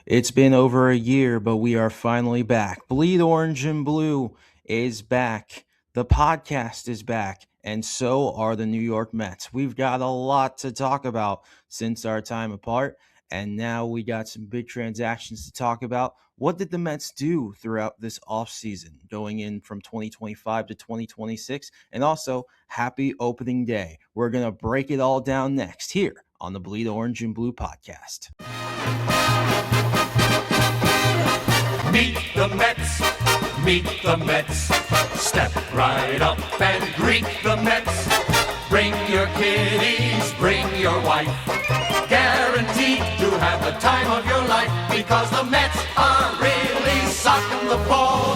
It's been over a year, but we are finally back. Bleed Orange and Blue is back. The podcast is back, and so are the New York Mets. We've got a lot to talk about since our time apart, and now we got some big transactions to talk about. What did the Mets do throughout this offseason, going in from 2025 to 2026? And also, happy opening day. We're going to break it all down next here on the Bleed Orange and Blue podcast. Meet the Mets, meet the Mets. Step right up and greet the Mets. Bring your kiddies, bring your wife. Guaranteed to have the time of your life, because the Mets are really socking the ball,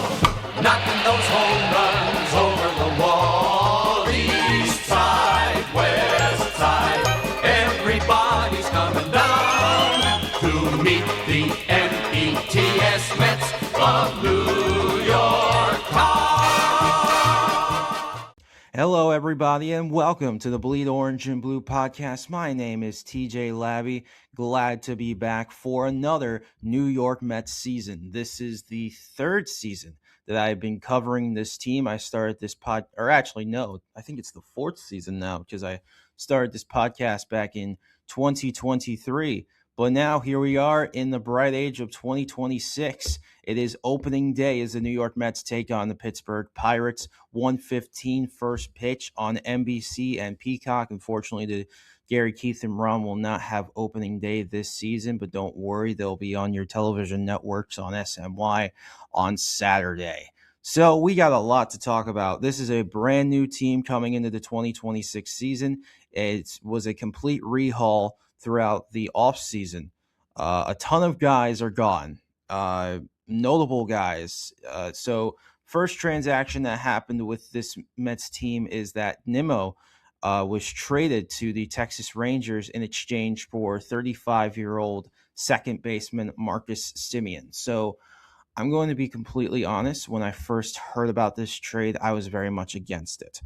knocking those home runs over the wall. East side, west side, everybody's coming down to meet the Mets of New York Town. Hello, everybody, and welcome to the Bleed Orange and Blue podcast. My name is TJ Labby. Glad to be back for another New York Mets season. This is the third season that I've been covering this team. I started this I think it's the fourth season now, because I started this podcast back in 2023. But now here we are in the bright age of 2026. It is opening day as the New York Mets take on the Pittsburgh Pirates. 1:15 first pitch on NBC and Peacock. Unfortunately, the Gary, Keith, and Ron will not have opening day this season, but don't worry, they'll be on your television networks on SNY on Saturday. So we got a lot to talk about. This is a brand new team coming into the 2026 season. It was a complete rehaul throughout the offseason. A ton of guys are gone, notable guys. So first transaction that happened with this Mets team is that Nimmo was traded to the Texas Rangers in exchange for 35-year-old second baseman Marcus Semien. So I'm going to be completely honest. When I first heard about this trade, I was very much against it.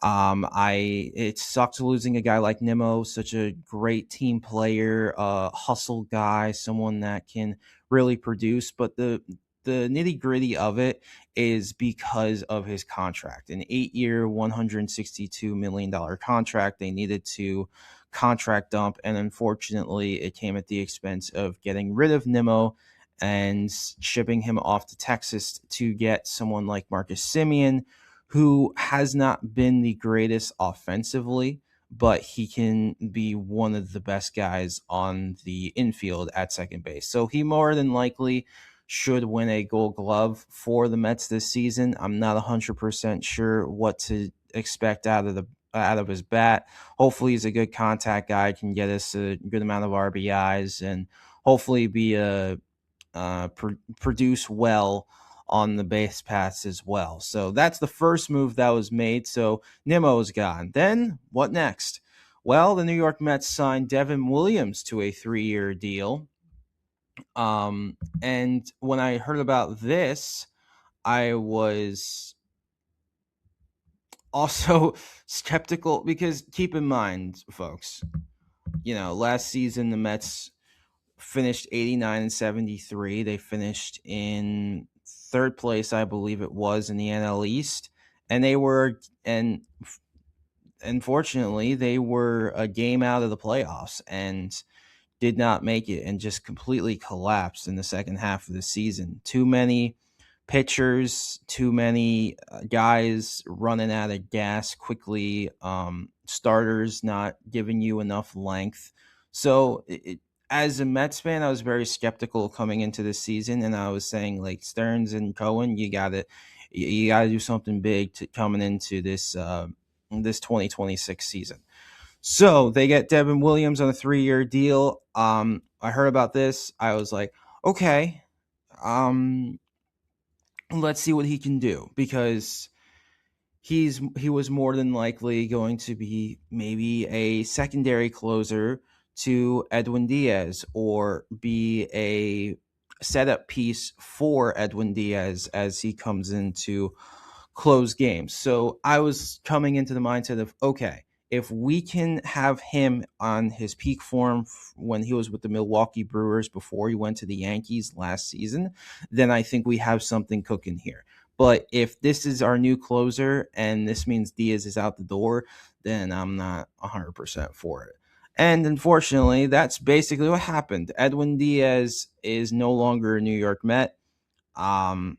It sucks losing a guy like Nimmo, such a great team player, hustle guy, someone that can really produce. But the nitty gritty of it is because of his contract, an 8-year, $162 million contract. They needed to contract dump, and unfortunately, it came at the expense of getting rid of Nimmo and shipping him off to Texas to get someone like Marcus Semien, who has not been the greatest offensively, but he can be one of the best guys on the infield at second base. So he more than likely should win a Gold Glove for the Mets this season. I'm not 100% sure what to expect out of his bat. Hopefully he's a good contact guy, can get us a good amount of RBIs, and hopefully produce well on the base paths as well. So that's the first move that was made. So Nimmo's gone. Then what next? Well, the New York Mets signed Devin Williams to a 3-year deal. And when I heard about this, I was also skeptical, because keep in mind, folks, last season the Mets finished 89 and 73. They finished in third place, I believe it was, in the NL East, and unfortunately they were a game out of the playoffs and did not make it, and just completely collapsed in the second half of the season. Too many pitchers, too many guys running out of gas quickly, starters not giving you enough length. So as a Mets fan, I was very skeptical coming into this season, and I was saying, like, Stearns and Cohen, you gotta do something big coming into this 2026 season. So they get Devin Williams on a 3-year deal. I heard about this. I was like, okay, let's see what he can do, because he was more than likely going to be maybe a secondary closer to Edwin Diaz, or be a setup piece for Edwin Diaz as he comes in to close games. So I was coming into the mindset of, okay, if we can have him on his peak form when he was with the Milwaukee Brewers before he went to the Yankees last season, then I think we have something cooking here. But if this is our new closer and this means Diaz is out the door, then I'm not 100% for it. And unfortunately, that's basically what happened. Edwin Diaz is no longer a New York Met. Um,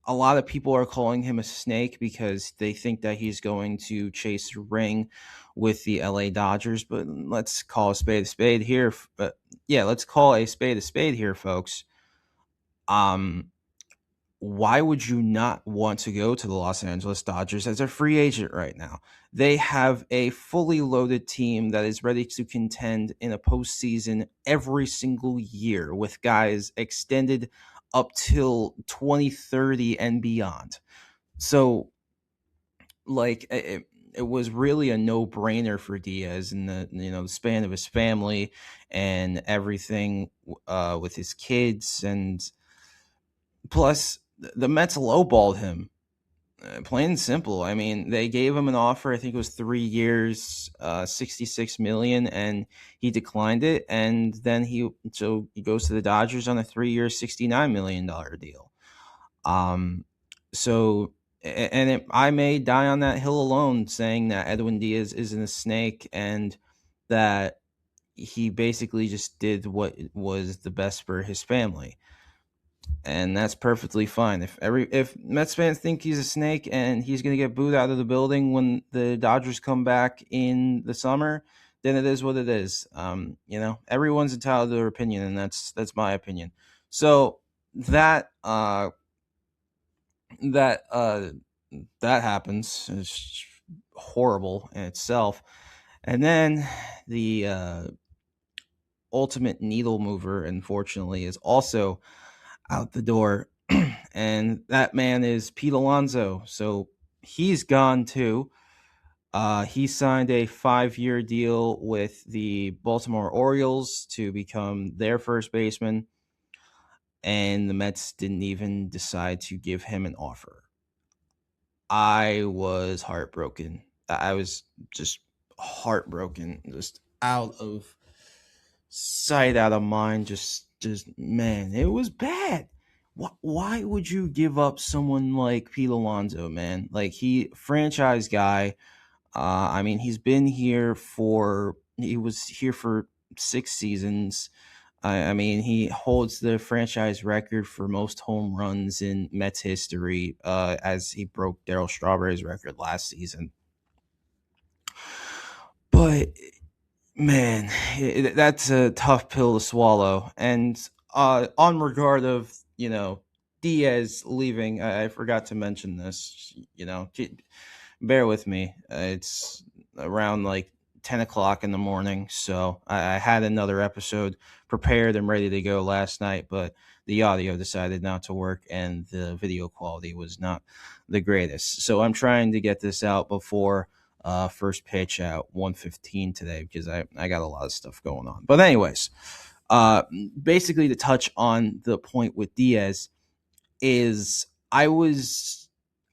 a lot of people are calling him a snake because they think that he's going to chase a ring with the LA Dodgers. But let's call a spade here. Yeah, let's call a spade here, folks. Um, why would you not want to go to the Los Angeles Dodgers as a free agent right now? They have a fully loaded team that is ready to contend in a postseason every single year with guys extended up till 2030 and beyond. So, like, it was really a no-brainer for Diaz in the span of his family and everything with his kids, and plus the Mets lowballed him. Plain and simple. I mean, they gave him an offer. I think it was 3 years, 66 million, and he declined it. And then he goes to the Dodgers on a 3 year, $69 million deal. So I may die on that hill alone, saying that Edwin Diaz isn't a snake and that he basically just did what was the best for his family, and that's perfectly fine. If Mets fans think he's a snake and he's going to get booed out of the building when the Dodgers come back in the summer, then it is what it is. Everyone's entitled to their opinion, and that's my opinion. So that that uh, that happens. It's horrible in itself, and then the ultimate needle mover, unfortunately, is also out the door, and that man is Pete Alonso. So he's gone too. He signed a 5 year deal with the Baltimore Orioles to become their first baseman, and the Mets didn't even decide to give him an offer. I was heartbroken. I was just heartbroken, just out of sight, out of mind. Just man, it was bad. Why would you give up someone like Pete Alonso, man? Like, he franchise guy. I mean, he was here for 6 seasons. I mean, he holds the franchise record for most home runs in Mets history, as he broke Darryl Strawberry's record last season. But man, that's a tough pill to swallow. And on regard of Diaz leaving, I forgot to mention this. Bear with me. It's around like 10 o'clock in the morning, so I had another episode prepared and ready to go last night, but the audio decided not to work and the video quality was not the greatest. So I'm trying to get this out before first pitch at 1:15 today because I got a lot of stuff going on. But anyways, basically to touch on the point with Diaz is I was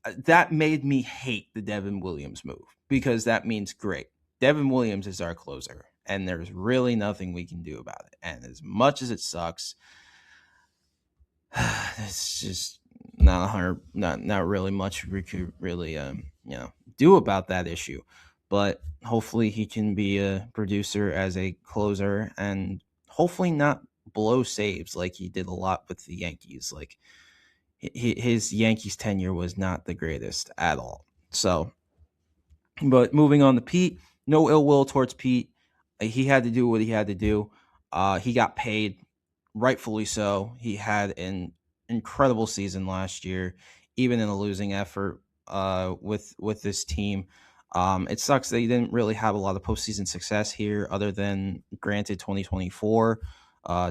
that made me hate the Devin Williams move because that means great. Devin Williams is our closer, and there's really nothing we can do about it. And as much as it sucks, it's just not really much we could really do about that issue. But hopefully he can be a producer as a closer, and hopefully not blow saves like he did a lot with the Yankees. Like, his Yankees tenure was not the greatest at all. So, but moving on to Pete, no ill will towards Pete. He had to do what he had to do. He got paid, rightfully so. He had an incredible season last year, even in a losing effort with this team. It sucks that he didn't really have a lot of postseason success here, other than granted 2024.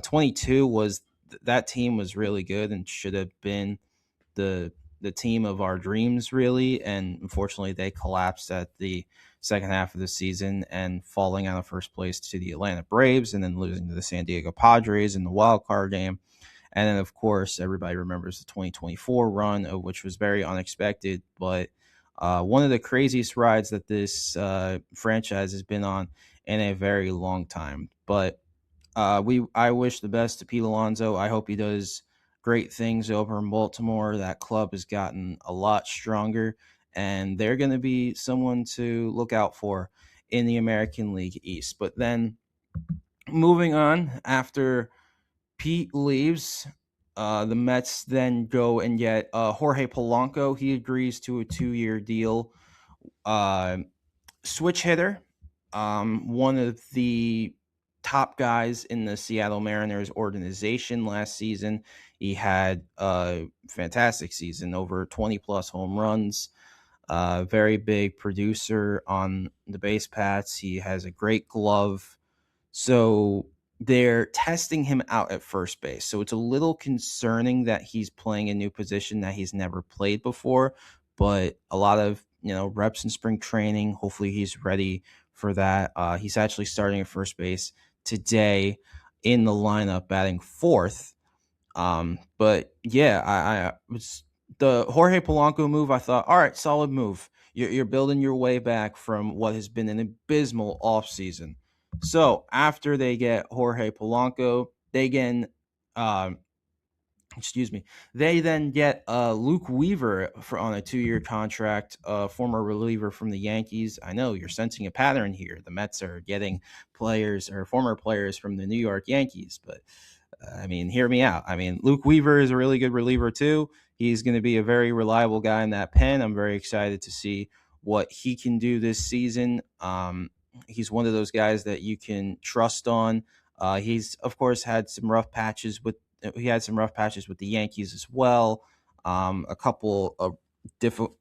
22 was that team was really good and should have been the team of our dreams, really, and unfortunately they collapsed at the second half of the season and falling out of first place to the Atlanta Braves and then losing to the San Diego Padres in the wild card game. And then, of course, everybody remembers the 2024 run, which was very unexpected, but One of the craziest rides that this franchise has been on in a very long time. But I wish the best to Pete Alonso. I hope he does great things over in Baltimore. That club has gotten a lot stronger, and they're going to be someone to look out for in the American League East. But then moving on, after Pete leaves, the Mets then go and get Jorge Polanco. He agrees to a 2-year deal. Uh, Switch hitter, one of the top guys in the Seattle Mariners organization last season. He had a fantastic season, over 20 plus home runs. Very big producer on the base paths. He has a great glove. So they're testing him out at first base. So it's a little concerning that he's playing a new position that he's never played before, but a lot of, reps in spring training. Hopefully he's ready for that. He's actually starting at first base today in the lineup, batting fourth. But yeah, I was the Jorge Polanco move. I thought, all right, solid move. You're building your way back from what has been an abysmal offseason. So after they get Jorge Polanco, they again, uh, excuse me, they then get Luke Weaver on a 2-year contract, former reliever from the Yankees. I know you're sensing a pattern here. The Mets are getting players or former players from the New York Yankees, but I mean, hear me out. I mean, Luke Weaver is a really good reliever too. He's going to be a very reliable guy in that pen. I'm very excited to see what he can do this season. He's one of those guys that you can trust on. He's of course had some rough patches with the Yankees as well. A couple of different,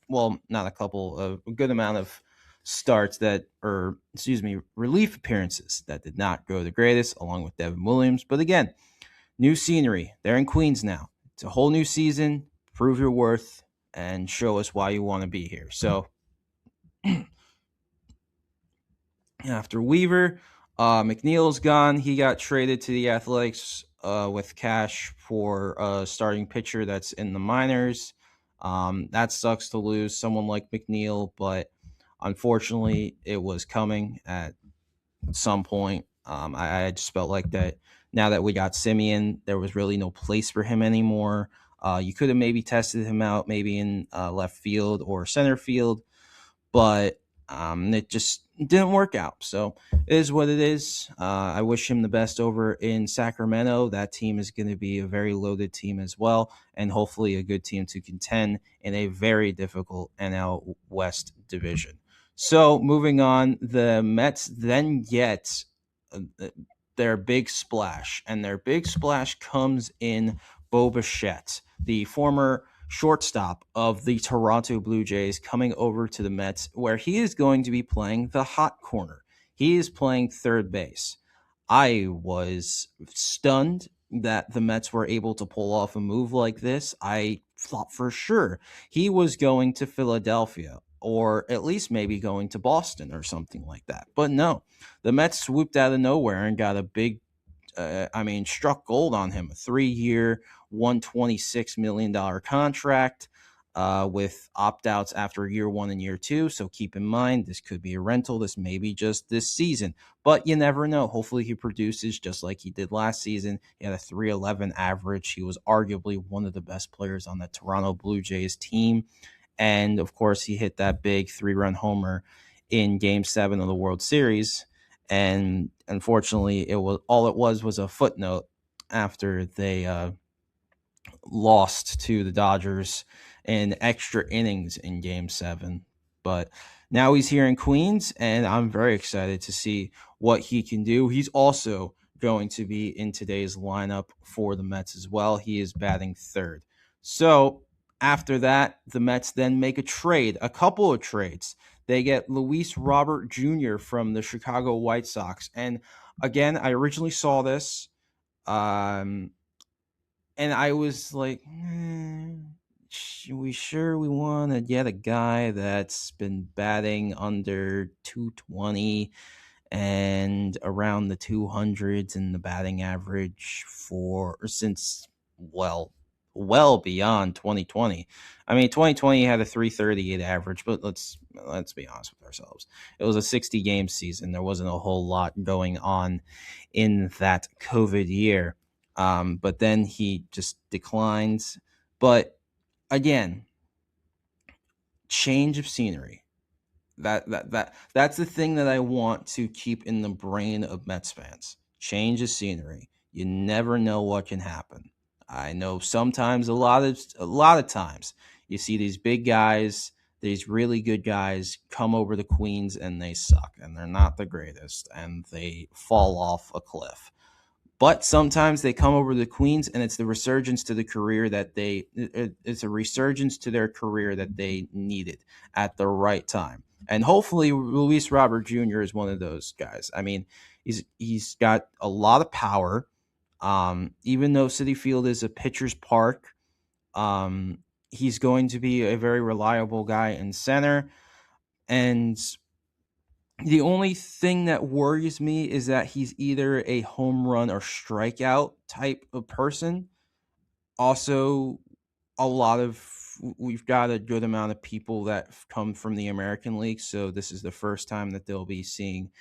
well, not a couple, a good amount of starts that, or excuse me, relief appearances that did not go the greatest, along with Devin Williams. But again, new scenery. They're in Queens now. It's a whole new season. Prove your worth and show us why you want to be here. So after Weaver, McNeil's gone. He got traded to the Athletics with cash for a starting pitcher that's in the minors. That sucks to lose someone like McNeil, but unfortunately, it was coming at some point. I just felt like that now that we got Simeon, there was really no place for him anymore. You could have maybe tested him out, maybe in left field or center field, but it just didn't work out. So it is what it is. I wish him the best over in Sacramento. That team is going to be a very loaded team as well, and hopefully a good team to contend in a very difficult NL West division. So moving on, the Mets then get their big splash, and their big splash comes in Bo Bichette, the former shortstop of the Toronto Blue Jays, coming over to the Mets, where he is going to be playing the hot corner. He is playing third base. I was stunned that the Mets were able to pull off a move like this. I thought for sure he was going to Philadelphia, or at least maybe going to Boston or something like that. But no, the Mets swooped out of nowhere and got a big, struck gold on him. A 3-year, $126 million contract with opt outs after year one and year two. So keep in mind, this could be a rental. This may be just this season, but you never know. Hopefully, he produces just like he did last season. He had a 3.11 average. He was arguably one of the best players on the Toronto Blue Jays team. And of course, he hit that big 3-run homer in Game 7 of the World Series. And unfortunately, it was a footnote after they lost to the Dodgers in extra innings in Game 7. But now he's here in Queens, and I'm very excited to see what he can do. He's also going to be in today's lineup for the Mets as well. He is batting third. So after that, the Mets then make a couple of trades. They get Luis Robert Jr. from the Chicago White Sox. And again, I originally saw this. And I was like, we sure we want to get a guy that's been batting under 220 and around the 200s in the batting average for since, well, well beyond 2020. I mean, 2020 had a 338 average, but let's be honest with ourselves. It was a 60 game season. There wasn't a whole lot going on in that COVID year. But then he just declines. But again, change of scenery. That's the thing that I want to keep in the brain of Mets fans. Change of scenery. You never know what can happen. I know sometimes a lot of times you see these big guys, these really good guys come over to Queens and they suck and they're not the greatest and they fall off a cliff. But sometimes they come over the Queens and it's the resurgence to the career that it's a resurgence to their career that they needed at the right time. And hopefully Luis Robert Jr. is one of those guys. I mean, he's got a lot of power. Even though Citi Field is a pitcher's park, he's going to be a very reliable guy in center. And the only thing that worries me is that he's either a home run or strikeout type of person. Also, we've got a good amount of people that come from the American League, so this is the first time that they'll be seeing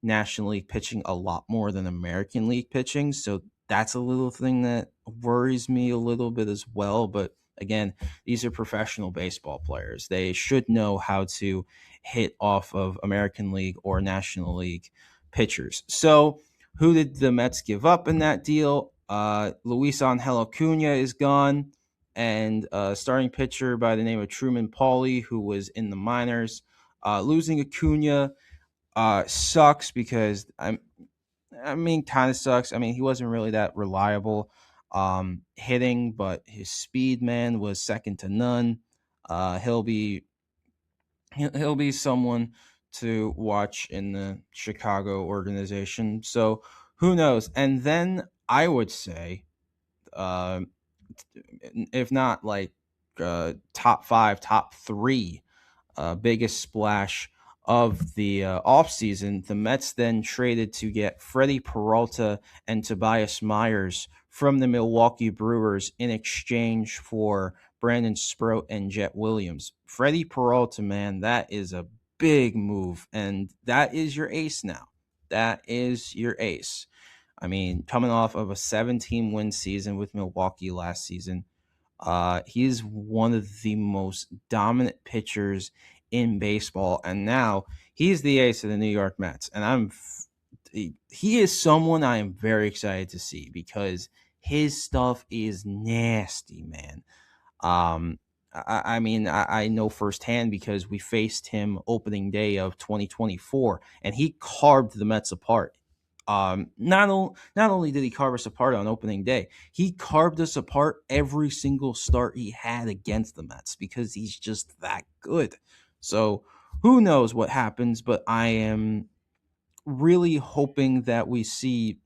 National League pitching a lot more than American League pitching. So that's a little thing that worries me a little bit as well. But again, these are professional baseball players. They should know how to hit off of American League or National League pitchers. So who did the Mets give up in that deal? Luis Angel Acuna is gone, and a starting pitcher by the name of Truman Pauly, who was in the minors. Losing Acuna sucks because I mean, kind of sucks. I mean, he wasn't really that reliable hitting, but his speed, man, was second to none. He'll be he'll be someone to watch in the Chicago organization. So who knows? And then I would say, uh, if not like top five, top three biggest splash of the offseason, the Mets then traded to get Freddie Peralta and Tobias Myers from the Milwaukee Brewers in exchange for Brandon Sproat and Jet Williams. Freddie Peralta, man, that is a big move, and that is your ace now. That is your ace. I mean, coming off of a 17-win season with Milwaukee last season, he's one of the most dominant pitchers in baseball, and now he's the ace of the New York Mets. And he is someone I am very excited to see because his stuff is nasty, man. Um, I know firsthand because we faced him opening day of 2024, and he carved the Mets apart. Not only did he carve us apart on opening day, he carved us apart every single start he had against the Mets because he's just that good. So who knows what happens, but I am really hoping that we see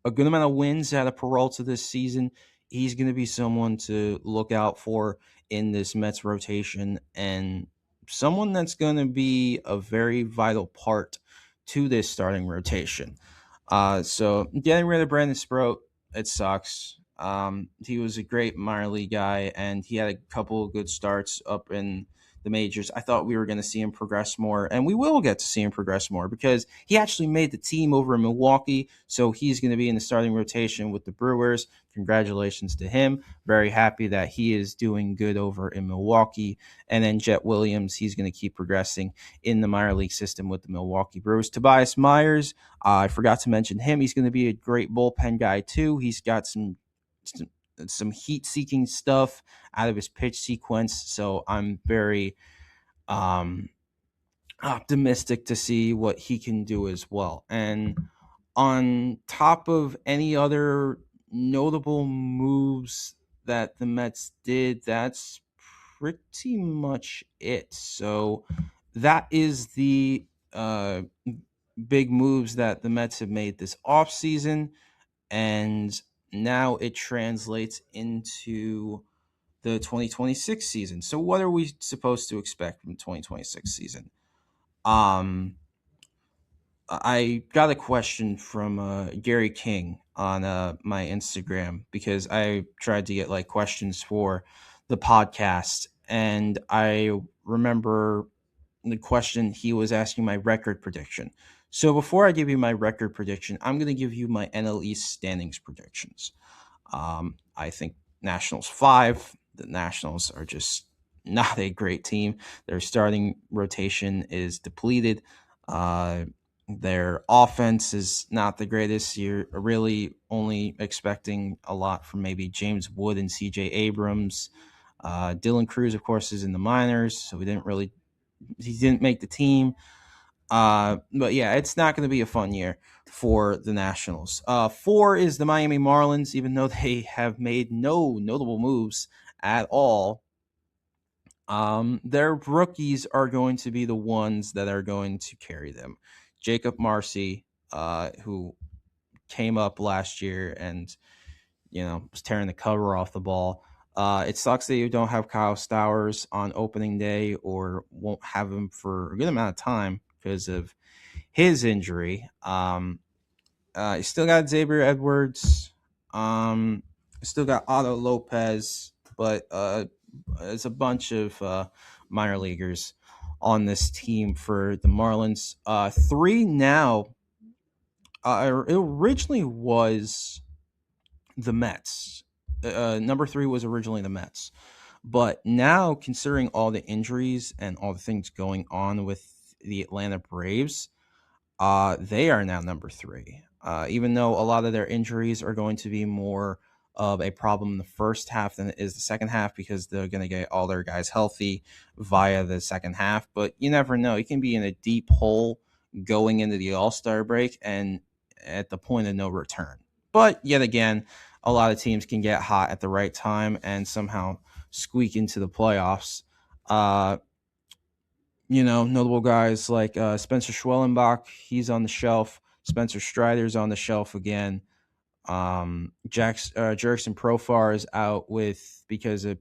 a good amount of wins out of Peralta this season. He's going to be someone to look out for in this Mets rotation and someone that's going to be a very vital part to this starting rotation. So getting rid of Brandon Sproat, it sucks. He was a great minor league guy, and he had a couple of good starts up in the majors. I thought we were going to see him progress more, and we will get to see him progress more because he actually made the team over in Milwaukee. So he's going to be in the starting rotation with the Brewers. Congratulations to him. Very happy that he is doing good over in Milwaukee. And then Jet Williams, he's going to keep progressing in the minor league system with the Milwaukee Brewers. Tobias Myers, I forgot to mention him. He's going to be a great bullpen guy too. He's got some heat-seeking stuff out of his pitch sequence. So I'm very optimistic to see what he can do as well. And on top of any other notable moves that the Mets did, that's pretty much it. So that is the big moves that the Mets have made this offseason. And now it translates into the 2026 season. So what are we supposed to expect from the 2026 season? Um I got a question from Gary King on my Instagram because I tried to get like questions for the podcast, and I remember the question he was asking my record prediction. So before I give you my record prediction, I'm going to give you my NL East standings predictions. I think Nationals 5. The Nationals are just not a great team. Their starting rotation is depleted. Uh, their offense is not the greatest. You're really only expecting a lot from maybe James Wood and CJ Abrams. Dylan Cruz, of course, is in the minors, so he didn't make the team. But yeah, it's not going to be a fun year for the Nationals. Four is the Miami Marlins, even though they have made no notable moves at all. Their rookies are going to be the ones that are going to carry them. Jacob Marcy, who came up last year and was tearing the cover off the ball. It sucks that you don't have Kyle Stowers on opening day or won't have him for a good amount of time because of his injury. You still got Xavier Edwards. Still got Otto Lopez, but there's a bunch of minor leaguers on this team for the Marlins. Three now. It originally was the Mets. Number three was originally the Mets. But now, considering all the injuries and all the things going on with the Atlanta Braves, they are now number three. Even though a lot of their injuries are going to be more of a problem in the first half than it is the second half because they're going to get all their guys healthy via the second half. But you never know. You can be in a deep hole going into the All-Star break and at the point of no return. But yet again, a lot of teams can get hot at the right time and somehow squeak into the playoffs. Uh, Notable guys like Spencer Schwellenbach, he's on the shelf. Spencer Strider's on the shelf again. Jerickson Profar is out with because of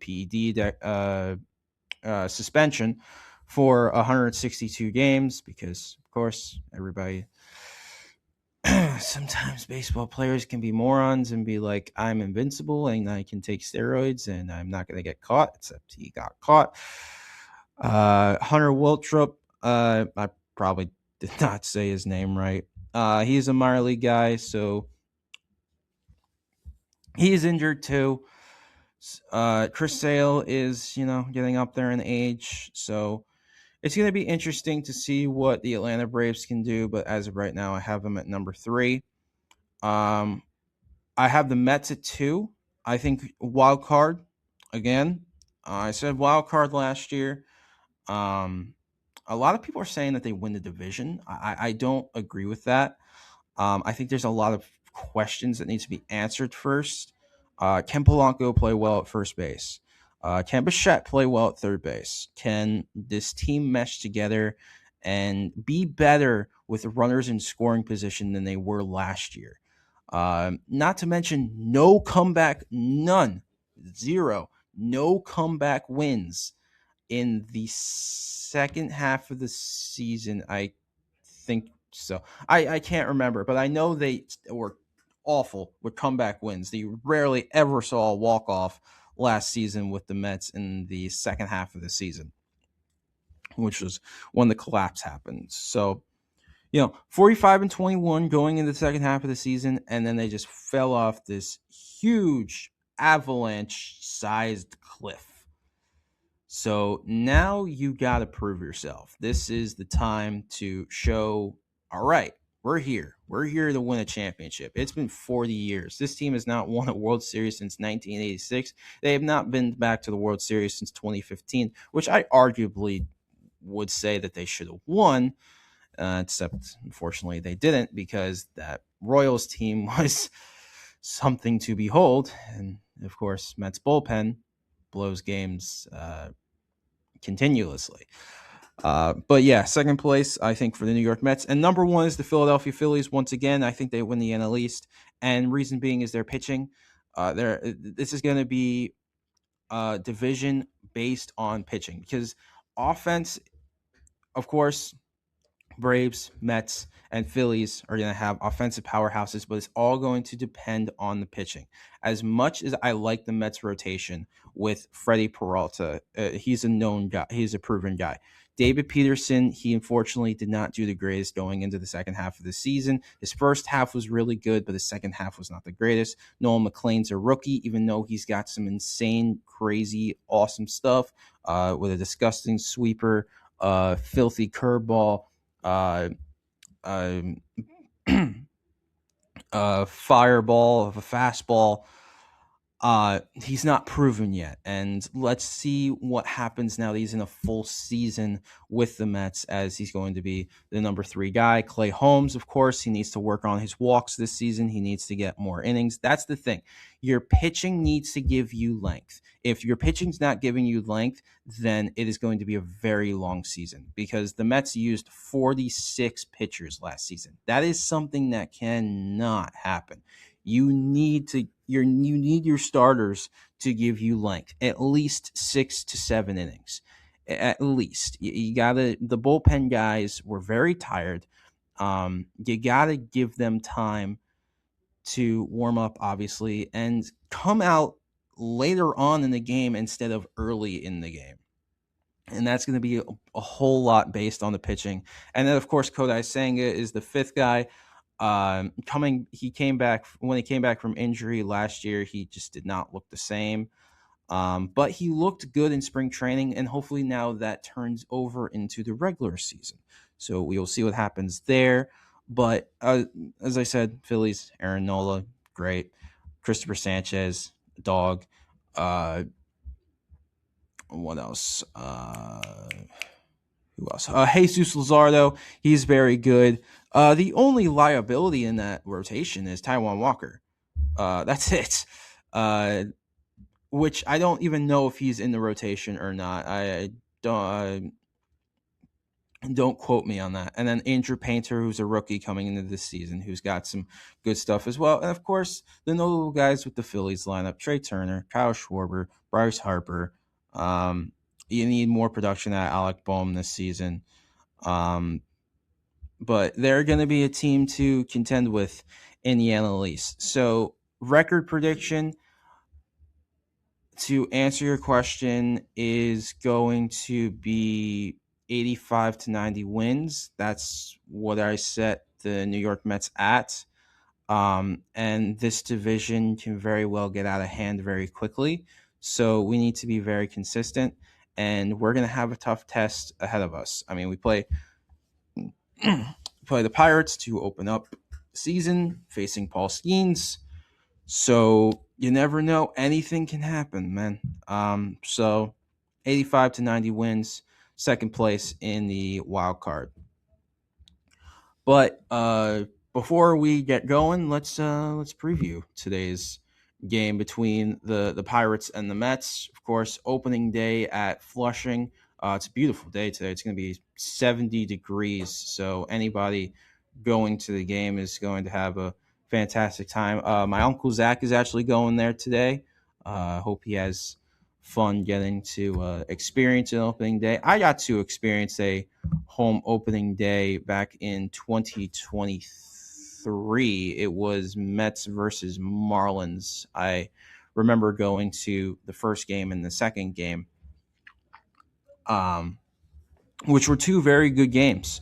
suspension for 162 games because, of course, everybody. Sometimes baseball players can be morons and be like, I'm invincible and I can take steroids and I'm not going to get caught, except he got caught. Hunter Wiltrup, I probably did not say his name right. He's a minor league guy, so he's injured too. Chris Sale is, getting up there in age, so it's going to be interesting to see what the Atlanta Braves can do. But as of right now, I have them at number three. I have the Mets at two. I think wild card again. I said wild card last year. Um, a lot of people are saying that they win the division. I don't agree with that. I think there's a lot of questions that need to be answered first. Can Polanco play well at first base? Can Bichette play well at third base? Can this team mesh together and be better with runners in scoring position than they were last year? Not to mention, no comeback, none, zero, no comeback wins in the second half of the season. I think so. I can't remember, but I know they were awful with comeback wins. They rarely ever saw a walk off last season with the Mets in the second half of the season, which was when the collapse happened. So 45 and 21 going into the second half of the season, and then they just fell off this huge avalanche sized cliff. So now you got to prove yourself. This is the time to show, all right, we're here. We're here to win a championship. It's been 40 years. This team has not won a World Series since 1986. They have not been back to the World Series since 2015, which I arguably would say that they should have won, except unfortunately they didn't because that Royals team was something to behold. And of course, Mets bullpen blows games continuously. But yeah, second place, I think, for the New York Mets. And number one is the Philadelphia Phillies. Once again, I think they win the NL East. And reason being is their pitching. This is going to be a division based on pitching because offense, of course, Braves, Mets, and Phillies are going to have offensive powerhouses, but it's all going to depend on the pitching. As much as I like the Mets rotation with Freddie Peralta, he's a known guy, he's a proven guy. David Peterson, he unfortunately did not do the greatest going into the second half of the season. His first half was really good, but his second half was not the greatest. Noel McLean's a rookie, even though he's got some insane, crazy, awesome stuff with a disgusting sweeper, filthy curveball, uh, um, fireball of a fastball. He's not proven yet, and let's see what happens now that he's in a full season with the Mets, as he's going to be the number 3 guy. Clay Holmes, of course, he needs to work on his walks this season. He needs to get more innings. That's the thing. Your pitching needs to give you length. If your pitching's not giving you length, then it is going to be a very long season, because the Mets used 46 pitchers last season. That is something that cannot happen. You need your starters to give you length, at least 6 to 7 innings. At least you gotta. The bullpen guys were very tired. You gotta give them time to warm up, obviously, and come out later on in the game instead of early in the game. And that's going to be a whole lot based on the pitching. And then, of course, Kodai Senga is the 5th guy. He came back from injury last year. He just did not look the same. But he looked good in spring training, and hopefully now that turns over into the regular season. So we will see what happens there. But as I said, Phillies, Aaron Nola, great. Christopher Sanchez, dog. What else? Who else? Jesus Luzardo, he's very good. The only liability in that rotation is Taijuan Walker. That's it. Which I don't even know if he's in the rotation or not. I don't quote me on that. And then Andrew Painter, who's a rookie coming into this season, who's got some good stuff as well. And of course, the notable guys with the Phillies lineup: Trey Turner, Kyle Schwarber, Bryce Harper. You need more production out of Alec Boehm this season. But they're going to be a team to contend with in the NL East. So, record prediction, to answer your question, is going to be 85 to 90 wins. That's what I set the New York Mets at. And this division can very well get out of hand very quickly. So we need to be very consistent, and we're going to have a tough test ahead of us. I mean, we play the Pirates to open up the season, facing Paul Skeens. So you never know. Anything can happen, man. So 85 to 90 wins, second place in the wild card. But before we get going, let's preview today's game between the Pirates and the Mets. Of course, opening day at Flushing. It's a beautiful day today. It's going to be 70 degrees. So anybody going to the game is going to have a fantastic time. My uncle Zach is actually going there today. Hope he has fun getting to experience an opening day. I got to experience a home opening day back in 2023. It was Mets versus Marlins. I remember going to the first game and the second game, which were 2 very good games.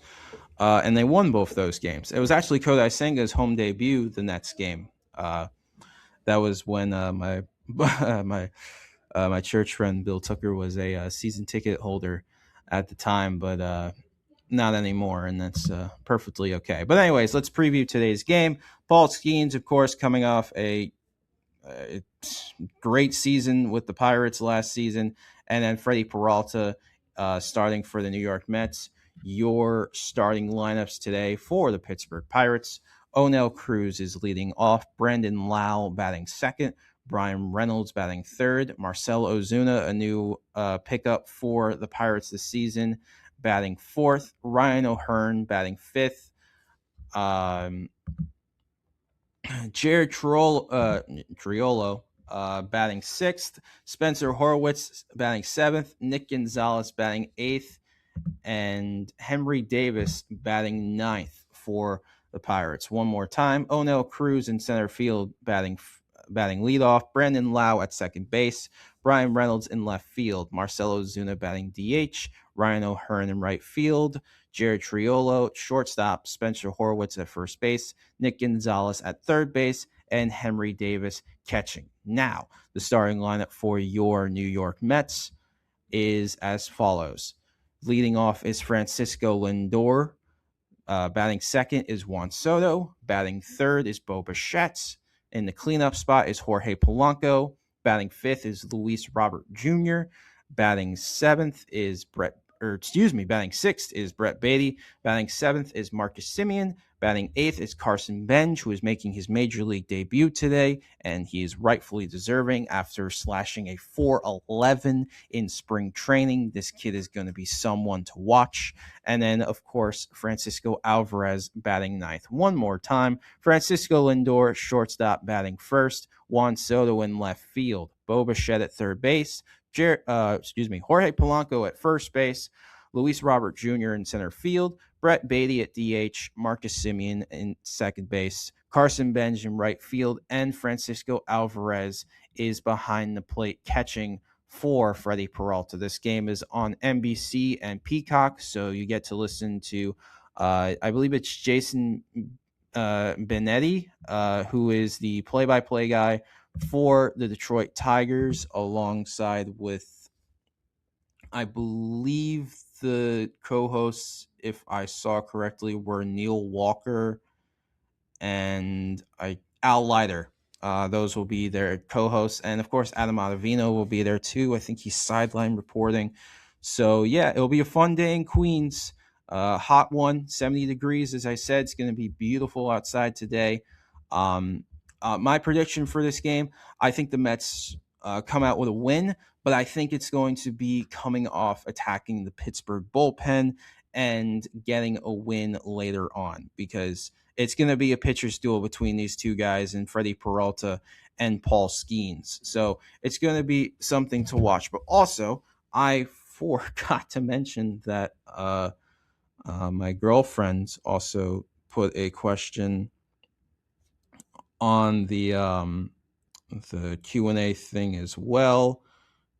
And they won both those games. It was actually Kodai Senga's home debut, the Nets game. That was when my church friend Bill Tucker was a season ticket holder at the time, but not anymore, and that's perfectly okay. But anyways, let's preview today's game. Paul Skeens, of course, coming off a great season with the Pirates last season, and then Freddie Peralta starting for the New York Mets. Your starting lineups today for the Pittsburgh Pirates: Onel Cruz is leading off, Brandon Lau batting second, Brian Reynolds batting third, Marcell Ozuna, a new pickup for the Pirates this season, batting fourth, Ryan O'Hearn batting fifth, Jared Triolo batting sixth, Spencer Horwitz batting seventh, Nick Gonzalez batting eighth, and Henry Davis batting ninth for the Pirates. One more time, O'Neill Cruz in center field batting leadoff, Brandon Lau at second base, Brian Reynolds in left field, Marcelo Zuna batting DH, Ryan O'Hearn in right field, Jared Triolo shortstop, Spencer Horwitz at first base, Nick Gonzalez at third base, and Henry Davis catching. Now, the starting lineup for your New York Mets is as follows. Leading off is Francisco Lindor. Batting second is Juan Soto. Batting third is Bo Bichette. In the cleanup spot is Jorge Polanco. Batting fifth is Luis Robert Jr. Batting batting sixth is Brett Beatty. Batting seventh is Marcus Semien. Batting eighth is Carson Bench, who is making his major league debut today, and he is rightfully deserving after slashing a 4.11 in spring training. This kid is going to be someone to watch. And then, of course, Francisco Alvarez batting ninth. One more time, Francisco Lindor, shortstop, batting first. Juan Soto in left field. Bo Bichette at third base. Jorge Polanco at first base. Luis Robert Jr. in center field. Brett Beatty at DH. Marcus Semien in second base. Carson Bench in right field. And Francisco Alvarez is behind the plate catching for Freddie Peralta. This game is on NBC and Peacock, so you get to listen to, I believe it's Jason Benetti, who is the play-by-play guy for the Detroit Tigers, alongside with, I believe the co-hosts, if I saw correctly, were Neil Walker and Al Leiter. Those will be their co-hosts. And, of course, Adam Ottavino will be there, too. I think he's sideline reporting. So, yeah, it'll be a fun day in Queens. Hot one, 70 degrees. As I said, it's going to be beautiful outside today. My prediction for this game, I think the Mets come out with a win, but I think it's going to be coming off attacking the Pittsburgh bullpen and getting a win later on, because it's going to be a pitcher's duel between these two guys, and Freddie Peralta and Paul Skeens. So it's going to be something to watch. But also, I forgot to mention that my girlfriend also put a question on the Q&A thing as well.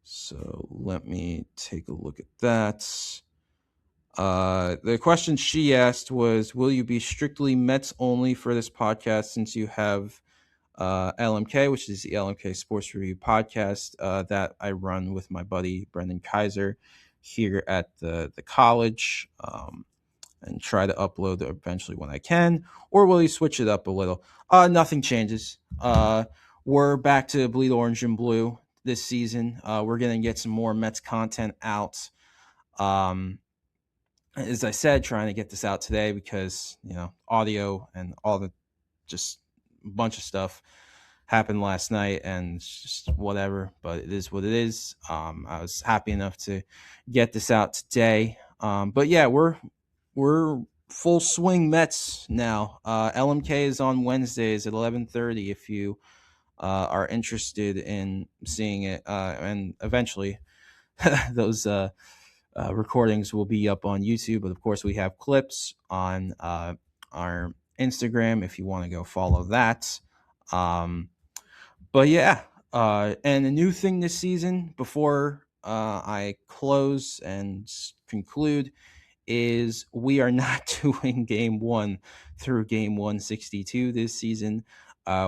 So let me take a look at that. The question she asked was, will you be strictly Mets only for this podcast, since you have LMK, which is the LMK Sports Review podcast that I run with my buddy Brendan Kaiser here at the college, and try to upload eventually when I can? Or will you switch it up a little? Nothing changes. We're back to Bleed Orange and Blue this season. We're going to get some more Mets content out. As I said, trying to get this out today because, audio and all the just a bunch of stuff happened last night, and it's just whatever, but it is what it is. I was happy enough to get this out today. But yeah, we're full swing Mets now. LMK is on Wednesdays at 11:30 if you are interested in seeing it, and eventually those recordings will be up on YouTube. But of course, we have clips on our Instagram if you want to go follow that. But yeah, and a new thing this season before I close and conclude is we are not doing game 1 through game 162 this season.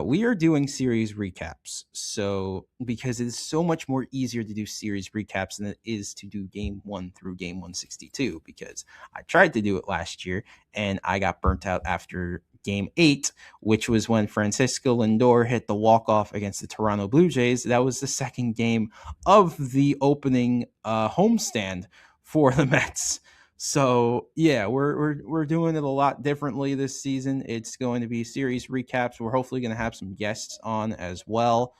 We are doing series recaps. So, because it is so much more easier to do series recaps than it is to do game 1 through game 162, because I tried to do it last year and I got burnt out after game 8, which was when Francisco Lindor hit the walk-off against the Toronto Blue Jays. That was the second game of the opening homestand for the Mets. So yeah, we're doing it a lot differently this season. It's going to be series recaps. We're hopefully going to have some guests on as well.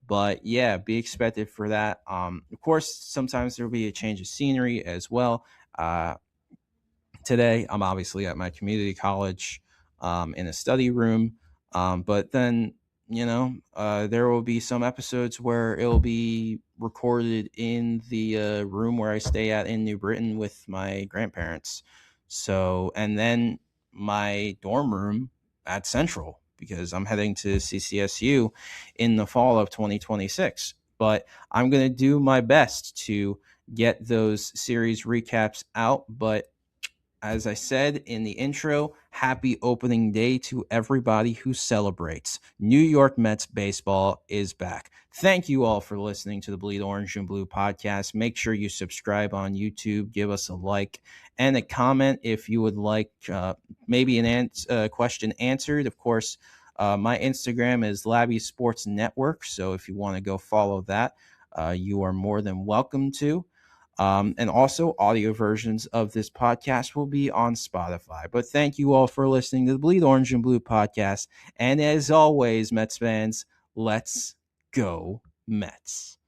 But yeah, be expected for that. Of course, sometimes there will be a change of scenery as well. Today, I'm obviously at my community college in a study room. But then there will be some episodes where it'll be recorded in the room where I stay at in New Britain with my grandparents. So, and then my dorm room at Central, because I'm heading to CCSU in the fall of 2026. But I'm going to do my best to get those series recaps out. But as I said in the intro, happy opening day to everybody who celebrates. New York Mets baseball is back. Thank you all for listening to the Bleed Orange and Blue podcast. Make sure you subscribe on YouTube, give us a like, and a comment if you would like maybe a question answered. Of course, my Instagram is Labby Sports Network, so if you want to go follow that, you are more than welcome to. And also, audio versions of this podcast will be on Spotify. But thank you all for listening to the Bleed Orange and Blue podcast. And as always, Mets fans, let's go Mets.